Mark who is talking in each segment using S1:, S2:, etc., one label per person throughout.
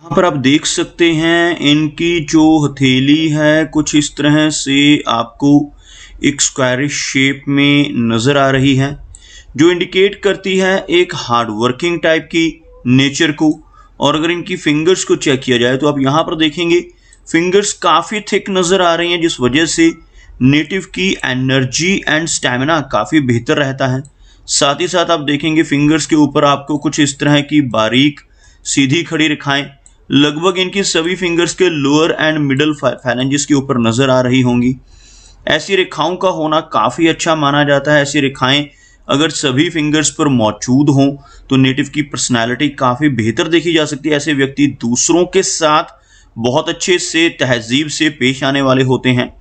S1: यहाँ पर आप देख सकते हैं इनकी जो हथेली है कुछ इस तरह से आपको एक स्क्वायरिश शेप में नज़र आ रही है, जो इंडिकेट करती है एक हार्ड वर्किंग टाइप की नेचर को। और अगर इनकी फिंगर्स को चेक किया जाए तो आप यहाँ पर देखेंगे फिंगर्स काफ़ी थिक नज़र आ रही हैं, जिस वजह से नेटिव की एनर्जी एंड स्टैमिना काफ़ी बेहतर रहता है। साथ ही साथ आप देखेंगे फिंगर्स के ऊपर आपको कुछ इस तरह की बारीक सीधी खड़ी रेखाएं लगभग इनकी सभी फिंगर्स के लोअर एंड मिडल फैलेंजेस के ऊपर नज़र आ रही होंगी। ऐसी रेखाओं का होना काफ़ी अच्छा माना जाता है। ऐसी रेखाएं अगर सभी फिंगर्स पर मौजूद हों तो नेटिव की पर्सनैलिटी काफ़ी बेहतर देखी जा सकती है। ऐसे व्यक्ति दूसरों के साथ बहुत अच्छे से तहजीब से पेश आने वाले होते हैं।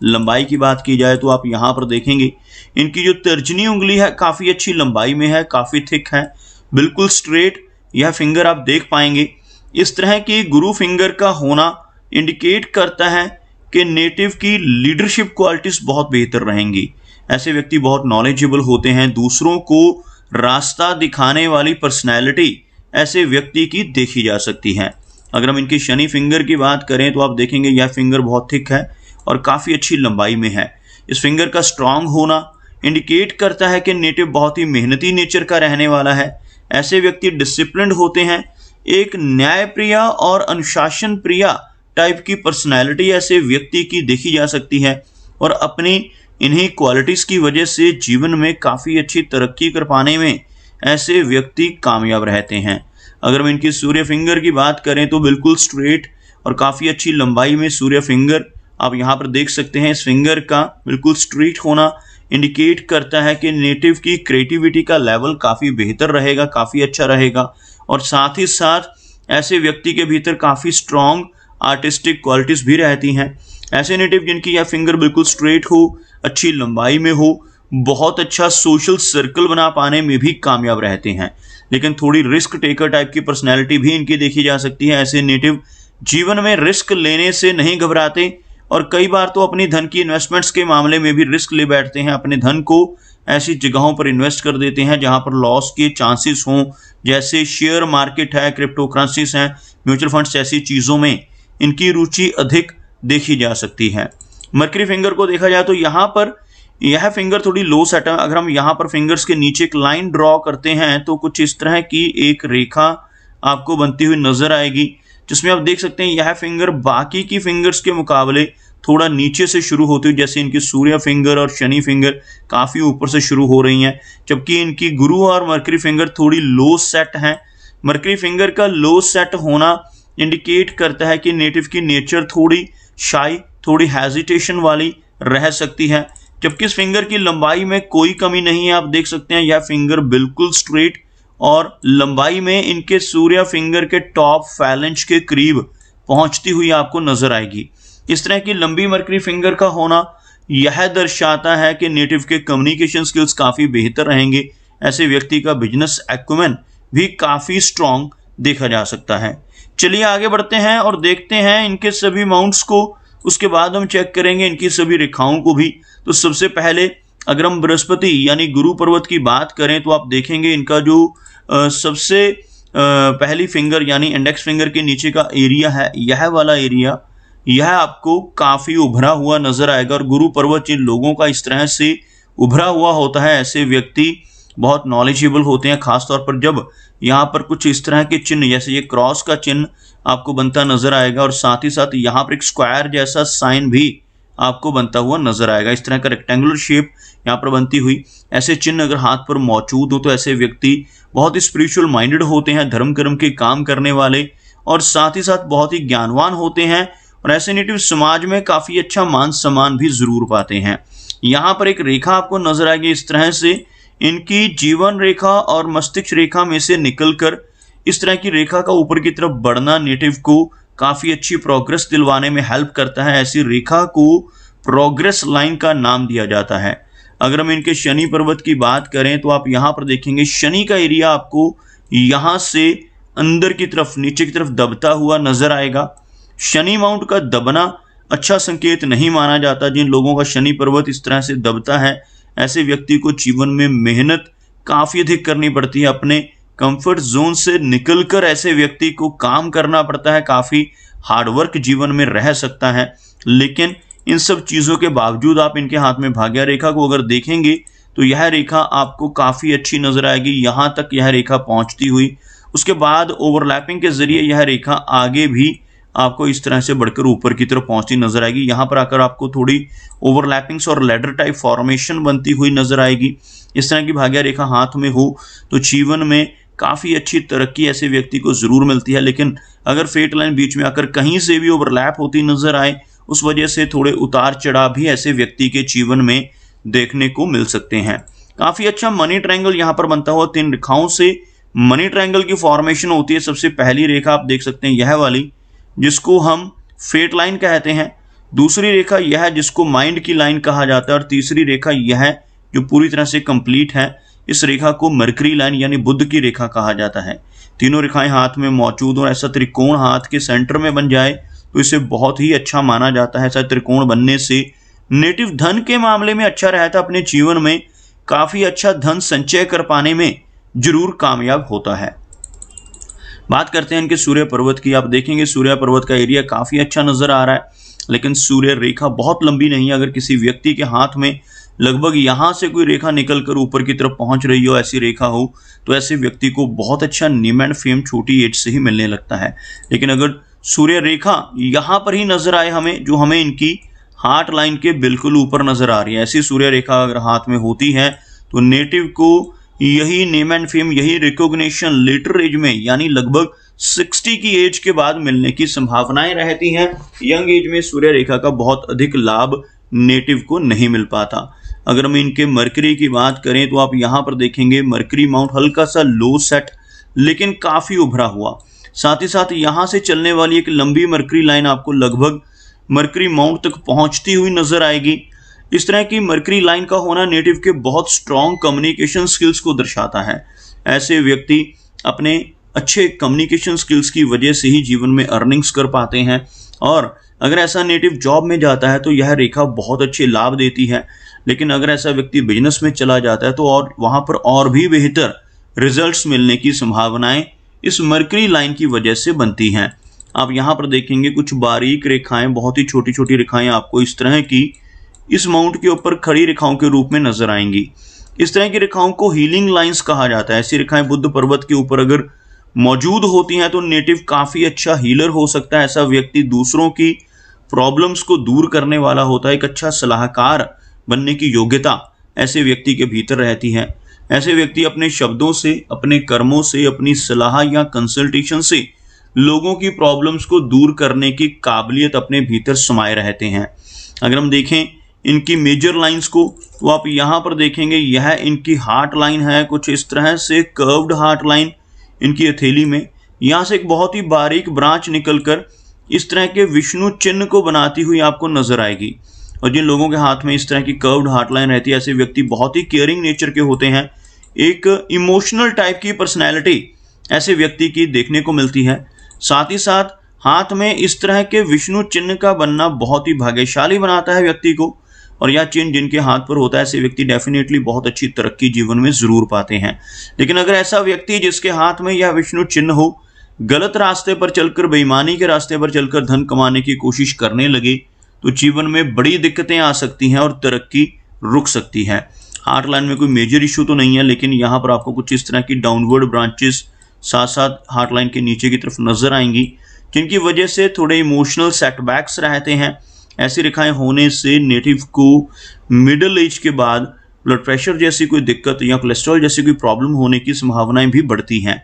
S1: लंबाई की बात की जाए तो आप यहाँ पर देखेंगे इनकी जो तर्जनी उंगली है काफ़ी अच्छी लंबाई में है, काफ़ी थिक है, बिल्कुल स्ट्रेट यह फिंगर आप देख पाएंगे। इस तरह की गुरु फिंगर का होना इंडिकेट करता है कि नेटिव की लीडरशिप क्वालिटीज़ बहुत बेहतर रहेंगी। ऐसे व्यक्ति बहुत नॉलेजेबल होते हैं, दूसरों को रास्ता दिखाने वाली पर्सनैलिटी ऐसे व्यक्ति की देखी जा सकती है। अगर हम इनकी शनि फिंगर की बात करें तो आप देखेंगे यह फिंगर बहुत थिक है और काफ़ी अच्छी लंबाई में है। इस फिंगर का स्ट्रांग होना इंडिकेट करता है कि नेटिव बहुत ही मेहनती नेचर का रहने वाला है। ऐसे व्यक्ति डिसिप्लिन्ड होते हैं, एक न्यायप्रिय और अनुशासन प्रिय टाइप की पर्सनैलिटी ऐसे व्यक्ति की देखी जा सकती है और अपनी इन्हीं क्वालिटीज़ की वजह से जीवन में काफ़ी अच्छी तरक्की कर पाने में ऐसे व्यक्ति कामयाब रहते हैं। अगर हम इनकी सूर्य फिंगर की बात करें तो बिल्कुल स्ट्रेट और काफ़ी अच्छी लंबाई में सूर्य फिंगर आप यहाँ पर देख सकते हैं। इस फिंगर का बिल्कुल स्ट्रेट होना इंडिकेट करता है कि नेटिव की क्रिएटिविटी का लेवल काफ़ी बेहतर रहेगा, काफ़ी अच्छा रहेगा और साथ ही साथ ऐसे व्यक्ति के भीतर काफ़ी स्ट्रॉन्ग आर्टिस्टिक क्वालिटीज़ भी रहती हैं। ऐसे नेटिव जिनकी यह फिंगर बिल्कुल स्ट्रेट हो, अच्छी लंबाई में हो, बहुत अच्छा सोशल सर्कल बना पाने में भी कामयाब रहते हैं। लेकिन थोड़ी रिस्क टेकर टाइप की पर्सनैलिटी भी इनकी देखी जा सकती है। ऐसे नेटिव जीवन में रिस्क लेने से नहीं घबराते और कई बार तो अपनी धन की इन्वेस्टमेंट्स के मामले में भी रिस्क ले बैठते हैं। अपने धन को ऐसी जगहों पर इन्वेस्ट कर देते हैं जहां पर लॉस के चांसेस हों, जैसे शेयर मार्केट है, क्रिप्टो करेंसीज हैं, म्यूचुअल फंड्स, ऐसी चीज़ों में इनकी रुचि अधिक देखी जा सकती है। मरकरी फिंगर को देखा जाए तो यहाँ पर यह फिंगर थोड़ी लो सेट है। अगर हम यहाँ पर फिंगर्स के नीचे एक लाइन ड्रॉ करते हैं तो कुछ इस तरह की एक रेखा आपको बनती हुई नजर आएगी, जिसमें आप देख सकते हैं यह फिंगर बाकी की फिंगर्स के मुकाबले थोड़ा नीचे से शुरू होती हुई, जैसे इनकी सूर्य फिंगर और शनि फिंगर काफ़ी ऊपर से शुरू हो रही हैं, जबकि इनकी गुरु और मरकरी फिंगर थोड़ी लो सेट हैं। मरकरी फिंगर का लो सेट होना इंडिकेट करता है कि नेटिव की नेचर थोड़ी शाई, थोड़ी हेजिटेशन वाली रह सकती है, जबकि इस फिंगर की लंबाई में कोई कमी नहीं है। आप देख सकते हैं यह फिंगर बिल्कुल स्ट्रेट और लंबाई में इनके सूर्य फिंगर के टॉप फैलेंज के करीब पहुंचती हुई आपको नजर आएगी। इस तरह की लंबी मरकरी फिंगर का होना यह दर्शाता है कि नेटिव के कम्युनिकेशन स्किल्स काफ़ी बेहतर रहेंगे। ऐसे व्यक्ति का बिजनेस एक्यूमेन भी काफ़ी स्ट्रॉन्ग देखा जा सकता है। चलिए आगे बढ़ते हैं और देखते हैं इनके सभी माउंट्स को, उसके बाद हम चेक करेंगे इनकी सभी रेखाओं को भी। तो सबसे पहले अगर हम बृहस्पति यानी गुरु पर्वत की बात करें तो आप देखेंगे इनका जो सबसे पहली फिंगर यानी इंडेक्स फिंगर के नीचे का एरिया है, यह वाला एरिया, यह आपको काफ़ी उभरा हुआ नजर आएगा। और गुरु पर्वत जिन लोगों का इस तरह से उभरा हुआ होता है, ऐसे व्यक्ति बहुत नॉलेजेबल होते हैं, खासतौर पर जब यहाँ पर कुछ इस तरह के चिन्ह जैसे ये क्रॉस का चिन्ह आपको बनता नजर आएगा और साथ ही साथ यहाँ पर एक स्क्वायर जैसा साइन भी आपको बनता हुआ नजर आएगा। इस तरह का रेक्टेंगुलर शेप यहाँ पर बनती हुई ऐसे चिन्ह अगर हाथ पर मौजूद हो तो ऐसे व्यक्ति बहुत ही स्पिरिचुअल माइंडेड होते हैं, धर्म कर्म के काम करने वाले और साथ ही साथ बहुत ही ज्ञानवान होते हैं और ऐसे नेटिव समाज में काफ़ी अच्छा मान सम्मान भी जरूर पाते हैं। यहाँ पर एक रेखा आपको नजर आएगी इस तरह से, इनकी जीवन रेखा और मस्तिष्क रेखा में से निकलकर इस तरह की रेखा का ऊपर की तरफ बढ़ना नेटिव को काफ़ी अच्छी प्रोग्रेस दिलवाने में हेल्प करता है। ऐसी रेखा को प्रोग्रेस लाइन का नाम दिया जाता है। अगर हम इनके शनि पर्वत की बात करें तो आप यहाँ पर देखेंगे शनि का एरिया आपको यहाँ से अंदर की तरफ, नीचे की तरफ दबता हुआ नजर आएगा। शनि माउंट का दबना अच्छा संकेत नहीं माना जाता। जिन लोगों का शनि पर्वत इस तरह से दबता है, ऐसे व्यक्ति को जीवन में मेहनत काफ़ी अधिक करनी पड़ती है अपने कंफर्ट जोन से निकलकर ऐसे व्यक्ति को काम करना पड़ता है, काफ़ी हार्डवर्क जीवन में रह सकता है। लेकिन इन सब चीज़ों के बावजूद आप इनके हाथ में भाग्य रेखा को अगर देखेंगे तो यह रेखा आपको काफ़ी अच्छी नजर आएगी। यहाँ तक यह रेखा पहुँचती हुई, उसके बाद ओवरलैपिंग के जरिए यह रेखा आगे भी आपको इस तरह से बढ़कर ऊपर की तरफ पहुंचती नजर आएगी। यहाँ पर आकर आपको थोड़ी ओवरलैपिंग्स और लैडर टाइप फॉर्मेशन बनती हुई नजर आएगी। इस तरह की भाग्य रेखा हाथ में हो तो जीवन में काफ़ी अच्छी तरक्की ऐसे व्यक्ति को ज़रूर मिलती है। लेकिन अगर फेट लाइन बीच में आकर कहीं से भी ओवरलैप होती नजर आए, उस वजह से थोड़े उतार चढ़ाव भी ऐसे व्यक्ति के जीवन में देखने को मिल सकते हैं। काफ़ी अच्छा मनी ट्रायंगल यहाँ पर बनता हुआ 3 रेखाओं से मनी ट्रायंगल की फॉर्मेशन होती है। सबसे पहली रेखा आप देख सकते हैं यह वाली, जिसको हम फेट लाइन कहते हैं। दूसरी रेखा यह जिसको माइंड की लाइन कहा जाता है, और तीसरी रेखा यह जो पूरी तरह से कंप्लीट है, इस रेखा को मरकरी लाइन यानी बुध की रेखा कहा जाता है। तीनों रेखाएं हाथ में मौजूद और ऐसा त्रिकोण हाथ के सेंटर में बन जाए तो इसे बहुत ही अच्छा माना जाता है। ऐसा त्रिकोण बनने से नेटिव धन के मामले में अच्छा रहता है, अपने जीवन में काफ़ी अच्छा धन संचय कर पाने में जरूर कामयाब होता है। बात करते हैं इनके सूर्य पर्वत की। आप देखेंगे सूर्य पर्वत का एरिया काफ़ी अच्छा नज़र आ रहा है, लेकिन सूर्य रेखा बहुत लंबी नहीं है। अगर किसी व्यक्ति के हाथ में लगभग यहाँ से कोई रेखा निकलकर ऊपर की तरफ पहुँच रही हो, ऐसी रेखा हो, तो ऐसे व्यक्ति को बहुत अच्छा नेम एंड फेम छोटी एज से ही मिलने लगता है। लेकिन अगर सूर्य रेखा यहाँ पर ही नजर आए हमें, जो हमें इनकी हार्ट लाइन के बिल्कुल ऊपर नजर आ रही है, ऐसी सूर्य रेखा अगर हाथ में होती है तो नेटिव को यही नेम एंड फेम, यही रिकॉग्निशन लेटर एज में यानी लगभग 60 की एज के बाद मिलने की संभावनाएं रहती हैं। यंग एज में सूर्य रेखा का बहुत अधिक लाभ नेटिव को नहीं मिल पाता। अगर हम इनके मरकरी की बात करें तो आप यहाँ पर देखेंगे मरकरी माउंट हल्का सा लो सेट लेकिन काफ़ी उभरा हुआ। साथ ही साथ यहाँ से चलने वाली एक लंबी मरकरी लाइन आपको लगभग मरकरी माउंट तक पहुँचती हुई नजर आएगी। इस तरह की मरकरी लाइन का होना नेटिव के बहुत स्ट्रॉन्ग कम्युनिकेशन स्किल्स को दर्शाता है। ऐसे व्यक्ति अपने अच्छे कम्युनिकेशन स्किल्स की वजह से ही जीवन में अर्निंग्स कर पाते हैं, और अगर ऐसा नेटिव जॉब में जाता है तो यह रेखा बहुत अच्छे लाभ देती है। लेकिन अगर ऐसा व्यक्ति बिजनेस में चला जाता है तो और वहाँ पर और भी बेहतर रिजल्ट्स मिलने की संभावनाएं इस मरकरी लाइन की वजह से बनती हैं। आप यहाँ पर देखेंगे कुछ बारीक रेखाएं, बहुत ही छोटी छोटी रेखाएं आपको इस तरह की इस माउंट के ऊपर खड़ी रेखाओं के रूप में नजर आएंगी। इस तरह की रेखाओं को हीलिंग लाइंस कहा जाता है। ऐसी रेखाएं बुद्ध पर्वत के ऊपर अगर मौजूद होती हैं तो नेटिव काफ़ी अच्छा हीलर हो सकता है। ऐसा व्यक्ति दूसरों की प्रॉब्लम्स को दूर करने वाला होता है। एक अच्छा सलाहकार बनने की योग्यता ऐसे व्यक्ति के भीतर रहती है। ऐसे व्यक्ति अपने शब्दों से, अपने कर्मों से, अपनी सलाह या कंसल्टेशन से लोगों की प्रॉब्लम्स को दूर करने की काबिलियत अपने भीतर समाये रहते हैं। अगर हम देखें इनकी मेजर लाइंस को तो आप यहाँ पर देखेंगे यह इनकी हार्ट लाइन है, कुछ इस तरह से कर्व्ड हार्ट लाइन इनकी हथेली में। यहाँ से एक बहुत ही बारीक ब्रांच निकलकर इस तरह के विष्णु चिन्ह को बनाती हुई आपको नजर आएगी। और जिन लोगों के हाथ में इस तरह की कर्व्ड हार्ट लाइन रहती है, ऐसे व्यक्ति बहुत ही केयरिंग नेचर के होते हैं। एक इमोशनल टाइप की पर्सनैलिटी ऐसे व्यक्ति की देखने को मिलती है। साथ ही साथ हाथ में इस तरह के विष्णु चिन्ह का बनना बहुत ही भाग्यशाली बनाता है व्यक्ति को, और यह चिन्ह जिनके हाथ पर होता है ऐसे व्यक्ति डेफिनेटली बहुत अच्छी तरक्की जीवन में जरूर पाते हैं। लेकिन अगर ऐसा व्यक्ति जिसके हाथ में यह विष्णु चिन्ह हो गलत रास्ते पर चलकर, बेईमानी के रास्ते पर चलकर धन कमाने की कोशिश करने लगे तो जीवन में बड़ी दिक्कतें आ सकती हैं और तरक्की रुक सकती है। हार्ट लाइन में कोई मेजर इशू तो नहीं है, लेकिन यहाँ पर आपको कुछ इस तरह की डाउनवर्ड ब्रांचेस साथ साथ हार्ट लाइन के नीचे की तरफ नजर आएंगी, जिनकी वजह से थोड़े इमोशनल सेटबैक्स रहते हैं। ऐसी रेखाएं होने से नेटिव को मिडिल एज के बाद ब्लड प्रेशर जैसी कोई दिक्कत या कोलेस्ट्रॉल जैसी कोई प्रॉब्लम होने की संभावनाएं भी बढ़ती हैं।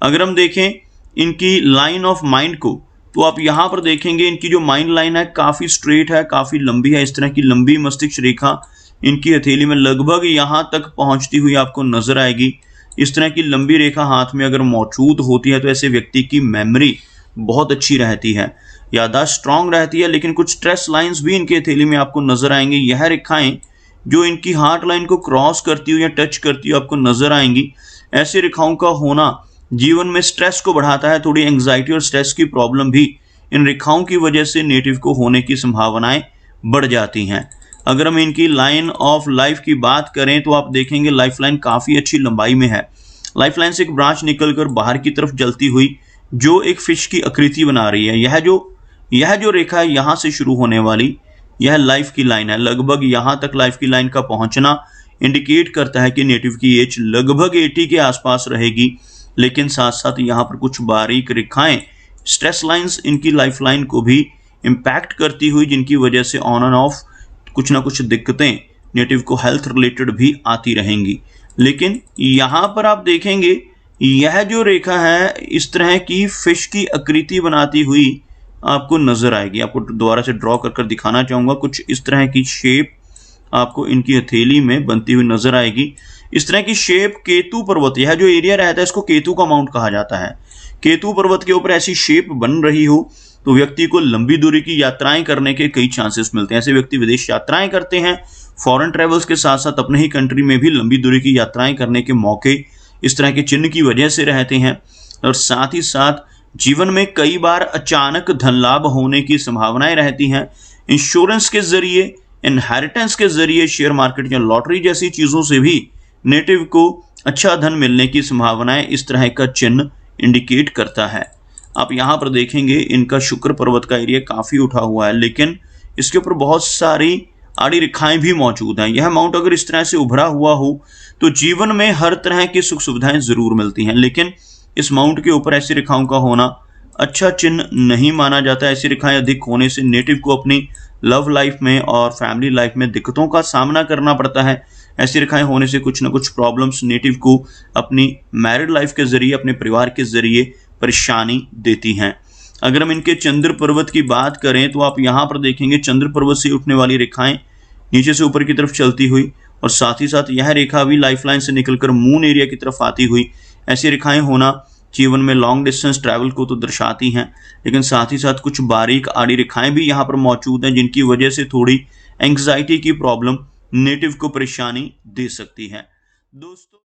S1: अगर हम देखें इनकी लाइन ऑफ माइंड को तो आप यहाँ पर देखेंगे इनकी जो माइंड लाइन है काफ़ी स्ट्रेट है, काफ़ी लंबी है। इस तरह की लंबी मस्तिष्क रेखा इनकी हथेली में लगभग यहाँ तक पहुँचती हुई आपको नजर आएगी। इस तरह की लंबी रेखा हाथ में अगर मौजूद होती है तो ऐसे व्यक्ति की मेमोरी बहुत अच्छी रहती है, याददाश्त स्ट्रांग रहती है। लेकिन कुछ स्ट्रेस लाइंस भी इनके हथेली में आपको नजर आएंगी। यह रेखाएं जो इनकी हार्ट लाइन को क्रॉस करती हुई या टच करती हुई आपको नजर आएंगी। ऐसी रेखाओं का होना जीवन में स्ट्रेस को बढ़ाता है। थोड़ी एंग्जाइटी और स्ट्रेस की प्रॉब्लम भी इन रेखाओं की वजह से नेटिव को होने की संभावनाएं बढ़ जाती हैं। अगर हम इनकी लाइन ऑफ लाइफ की बात करें तो आप देखेंगे लाइफ लाइन काफ़ी अच्छी लंबाई में है। लाइफ लाइन से एक ब्रांच निकलकर बाहर की तरफ जलती हुई जो एक फिश की आकृति बना रही है, यह जो रेखा है यहाँ से शुरू होने वाली, यह लाइफ की लाइन है। लगभग यहाँ तक लाइफ की लाइन का पहुंचना इंडिकेट करता है कि नेटिव की एज लगभग 80 के आसपास रहेगी, लेकिन साथ साथ यहाँ पर कुछ बारीक रेखाएं, स्ट्रेस लाइंस इनकी लाइफ लाइन को भी इम्पैक्ट करती हुई, जिनकी वजह से ऑन एंड ऑफ कुछ ना कुछ दिक्कतें नेटिव को हेल्थ रिलेटेड भी आती रहेंगी। लेकिन यहाँ पर आप देखेंगे यह जो रेखा है इस तरह की फिश की आकृति बनाती हुई आपको नजर आएगी। आपको दोबारा से ड्रॉ कर दिखाना चाहूंगा। कुछ इस तरह की शेप आपको इनकी हथेली में बनती हुई नजर आएगी। इस तरह की शेप केतु पर्वत, यह जो एरिया रहता है इसको केतु का माउंट कहा जाता है। केतु पर्वत के ऊपर ऐसी शेप बन रही हो तो व्यक्ति को लंबी दूरी की यात्राएं करने के कई चांसेस मिलते हैं। ऐसे व्यक्ति विदेश यात्राएं करते हैं, फॉरेन ट्रेवल्स के साथ साथ अपने ही कंट्री में भी लंबी दूरी की यात्राएं करने के मौके इस तरह के चिन्ह की वजह से रहते हैं। और साथ ही साथ जीवन में कई बार अचानक धन लाभ होने की संभावनाएं रहती हैं। इंश्योरेंस के जरिए, इनहेरिटेंस के जरिए, शेयर मार्केट या लॉटरी जैसी चीजों से भी नेटिव को अच्छा धन मिलने की संभावनाएं इस तरह का चिन्ह इंडिकेट करता है। आप यहाँ पर देखेंगे इनका शुक्र पर्वत का एरिया काफी उठा हुआ है, लेकिन इसके ऊपर बहुत सारी आड़ी रेखाएं भी मौजूद हैं। यह माउंट अगर इस तरह से उभरा हुआ हो तो जीवन में हर तरह की सुख सुविधाएं जरूर मिलती हैं, लेकिन इस माउंट के ऊपर ऐसी रेखाओं का होना अच्छा चिन्ह नहीं माना जाता। ऐसी रेखाएं अधिक होने से नेटिव को अपनी लव लाइफ में और फैमिली लाइफ में दिक्कतों का सामना करना पड़ता है। ऐसी रेखाएं होने से कुछ ना कुछ प्रॉब्लम्स नेटिव को अपनी मैरिड लाइफ के जरिए, अपने परिवार के जरिए परेशानी देती हैं। अगर हम इनके चंद्र पर्वत की बात करें तो आप यहाँ पर देखेंगे चंद्र पर्वत से उठने वाली रेखाएं नीचे से ऊपर की तरफ चलती हुई, और साथ ही साथ यह रेखा भी लाइफलाइन से निकलकर मून एरिया की तरफ आती हुई। ऐसी रेखाएं होना जीवन में लॉन्ग डिस्टेंस ट्रैवल को तो दर्शाती हैं, लेकिन साथ ही साथ कुछ बारीक आड़ी रेखाएं भी यहाँ पर मौजूद हैं, जिनकी वजह से थोड़ी एंग्जाइटी की प्रॉब्लम नेटिव को परेशानी दे सकती है। दोस्तों